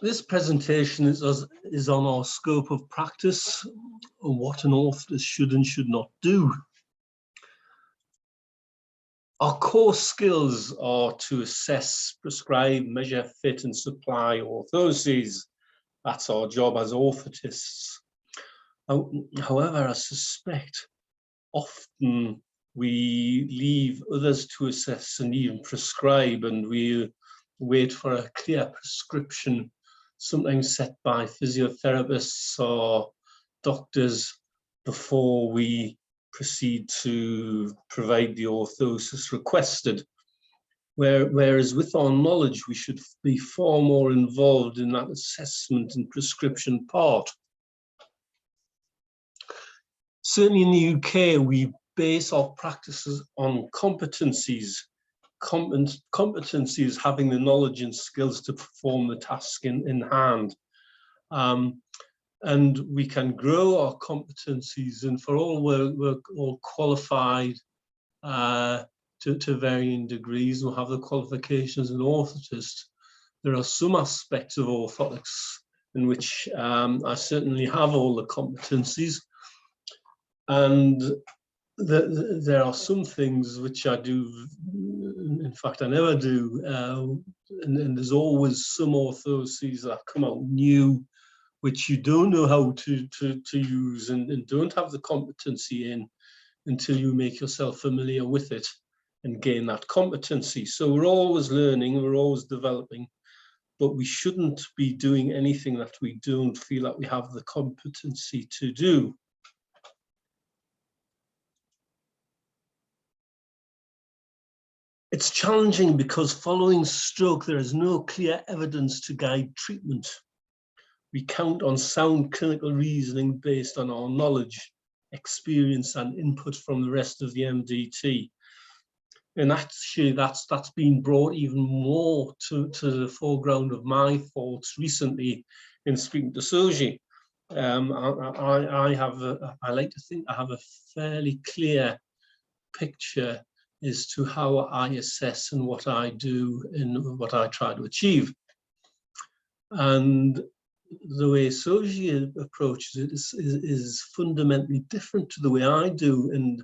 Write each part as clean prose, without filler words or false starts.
This presentation is on our scope of practice and what an orthotist should and should not do. Our core skills are to assess, prescribe, measure, fit and supply orthoses. That's our job as orthotists. However, I suspect often we leave others to assess and even prescribe, and we wait for a clear prescription, sometimes set by physiotherapists or doctors, before we proceed to provide the orthosis requested. Whereas with our knowledge, we should be far more involved in that assessment and prescription part. Certainly in the UK, we base our practices on competencies. Competencies having the knowledge and skills to perform the task in hand. And we can grow our competencies, and for all we're all qualified to varying degrees, we'll have the qualifications as an orthotist. There are some aspects of orthotics in which I certainly have all the competencies, and there are some things which I do, in fact I never do, and there's always some orthoses that come out new which you don't know how to use and don't have the competency in until you make yourself familiar with it and gain that competency. So we're always learning, we're always developing, but we shouldn't be doing anything that we don't feel that we have the competency to do. It's challenging because following stroke, there is no clear evidence to guide treatment. We count on sound clinical reasoning based on our knowledge, experience and input from the rest of the MDT. And actually that's been brought even more to the foreground of my thoughts recently in speaking to Soji. I like to think I have a fairly clear picture as to how I assess and what I do and what I try to achieve. And the way Soji approaches it is fundamentally different to the way I do, and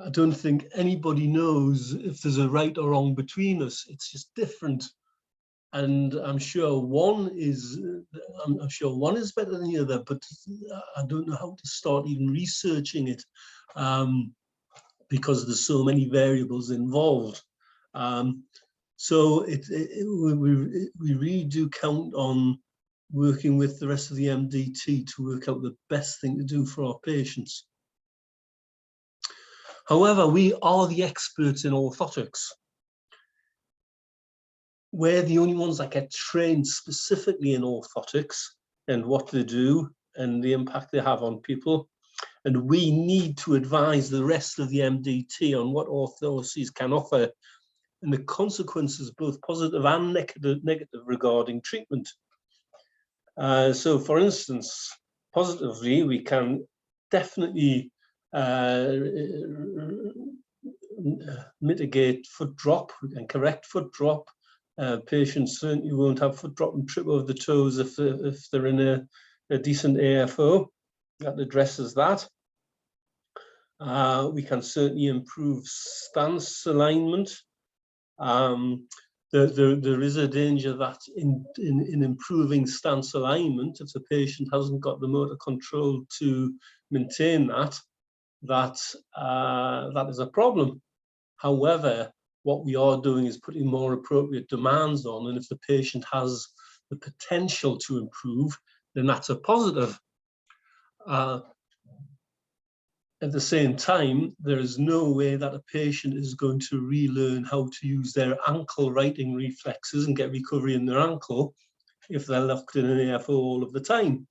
I don't think anybody knows if there's a right or wrong between us. It's just different, and I'm sure one is better than the other, but I don't know how to start even researching it because there's so many variables involved. So we really do count on working with the rest of the MDT to work out the best thing to do for our patients. However, we are the experts in orthotics. We're the only ones that get trained specifically in orthotics and what they do and the impact they have on people. And we need to advise the rest of the MDT on what orthoses can offer and the consequences, both positive and negative regarding treatment. So for instance, positively, we can definitely mitigate foot drop and correct foot drop. Patients certainly won't have foot drop and trip over the toes if they're in a decent AFO. That addresses that. We can certainly improve stance alignment. There is a danger that in improving stance alignment, if the patient hasn't got the motor control to maintain that is a problem. However, what we are doing is putting more appropriate demands on, and if the patient has the potential to improve, then that's a positive. At the same time, there is no way that a patient is going to relearn how to use their ankle righting reflexes and get recovery in their ankle if they're locked in an AFO all of the time.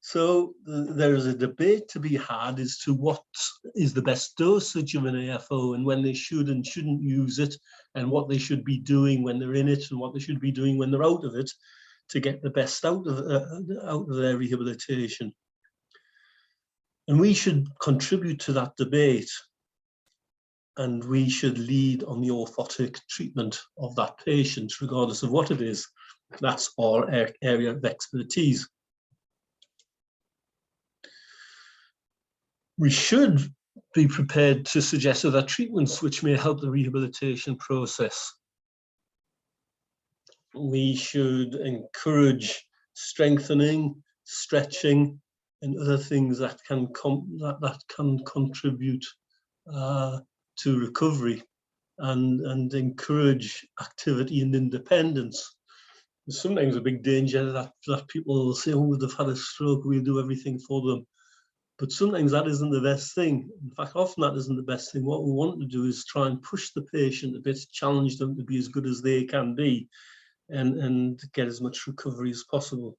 So there is a debate to be had as to what is the best dosage of an AFO and when they should and shouldn't use it, and what they should be doing when they're in it and what they should be doing when they're out of it to get the best out of their rehabilitation. And we should contribute to that debate, and we should lead on the orthotic treatment of that patient, regardless of what it is. That's our area of expertise. We should be prepared to suggest other treatments which may help the rehabilitation process. We should encourage strengthening, stretching, and other things that can contribute to recovery, and encourage activity and independence. There's sometimes a big danger that people will say, oh, they've had a stroke, we'll do everything for them. But sometimes that isn't the best thing. In fact, often that isn't the best thing. What we want to do is try and push the patient a bit, challenge them to be as good as they can be, and get as much recovery as possible.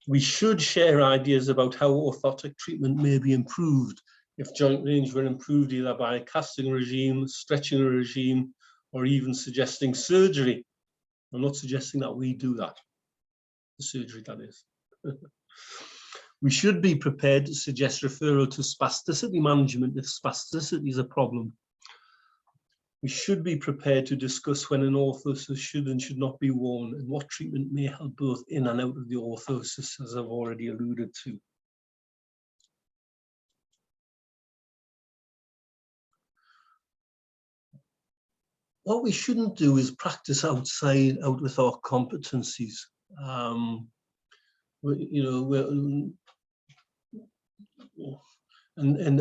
We should share ideas about how orthotic treatment may be improved. If joint range were improved either by a casting regime, stretching regime, or even suggesting surgery. I'm not suggesting that we do that, the surgery that is. We should be prepared to suggest referral to spasticity management if spasticity is a problem. We should be prepared to discuss when an orthosis should and should not be worn, and what treatment may help both in and out of the orthosis, as I've already alluded to. What we shouldn't do is practice out with our competencies. And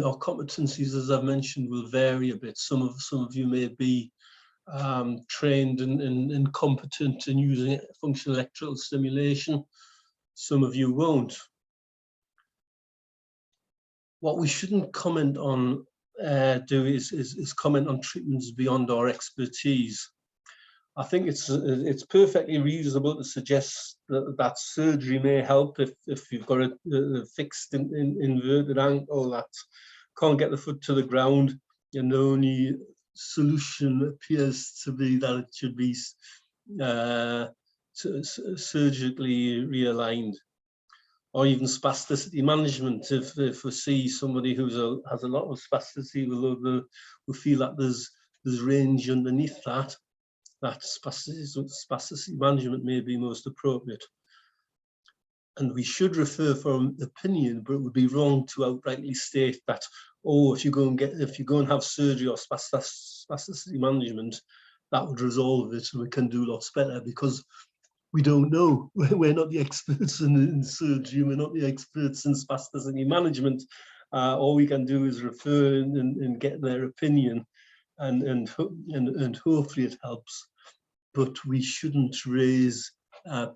our competencies, as I've mentioned, will vary a bit. Some of you may be trained and competent in using functional electrical stimulation. Some of you won't. What we shouldn't comment on do is comment on treatments beyond our expertise. I think it's perfectly reasonable to suggest that surgery may help if you've got a fixed inverted ankle that can't get the foot to the ground, and the only solution appears to be that it should be surgically realigned. Or even spasticity management. If we see somebody who has a lot of spasticity, we'll feel that there's range underneath that spasticity management may be most appropriate. And we should refer for opinion, but it would be wrong to outrightly state that, oh, if you go and have surgery or spasticity management, that would resolve it and we can do lots better, because we don't know. We're not the experts in surgery. We're not the experts in spasticity management. All we can do is refer and get their opinion, and hopefully it helps. But we shouldn't raise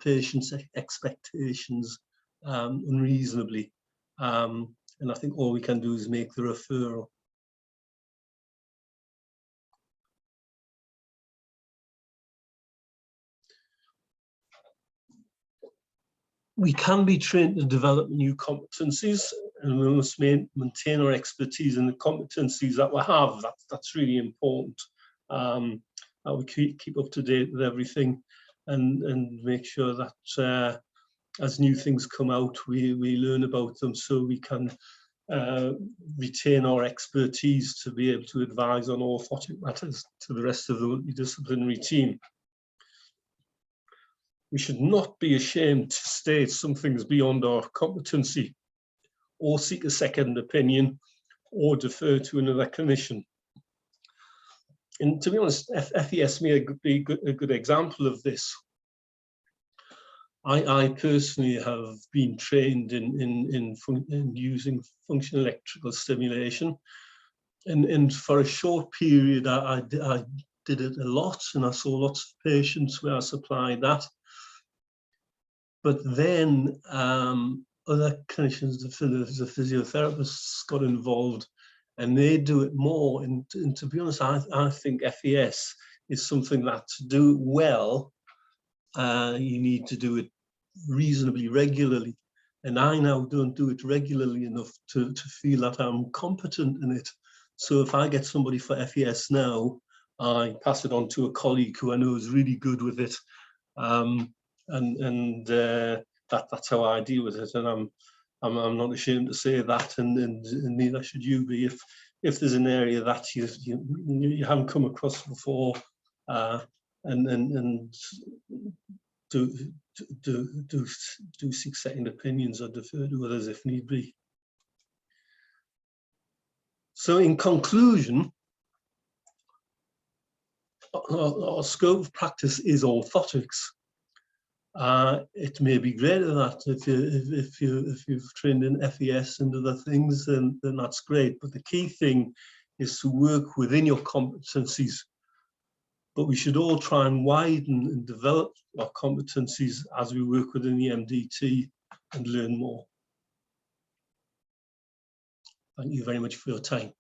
patients' expectations unreasonably. And I think all we can do is make the referral. We can be trained to develop new competencies, and we must maintain our expertise in the competencies that we have. That's really important. We keep up to date with everything, and make sure that as new things come out, we learn about them, so we can retain our expertise to be able to advise on orthotic matters to the rest of the multidisciplinary team. We should not be ashamed to state something's beyond our competency, or seek a second opinion, or defer to another clinician. And to be honest, FES may be a good example of this. I personally have been trained in using functional electrical stimulation, and for a short period I did it a lot, and I saw lots of patients where I supplied that. But then other clinicians, the physiotherapists, got involved, and they do it more. And to be honest, I think FES is something that, to do it well, you need to do it reasonably regularly. And I now don't do it regularly enough to feel that I'm competent in it. So if I get somebody for FES now, I pass it on to a colleague who I know is really good with it. That's how I deal with it, and I'm not ashamed to say that, and neither should you be. If there's an area that you haven't come across before, and seek second opinions or defer to others if need be. So in conclusion, our scope of practice is orthotics. It may be greater that if you've trained in FES and other things, then that's great. But the key thing is to work within your competencies. But we should all try and widen and develop our competencies as we work within the MDT and learn more. Thank you very much for your time.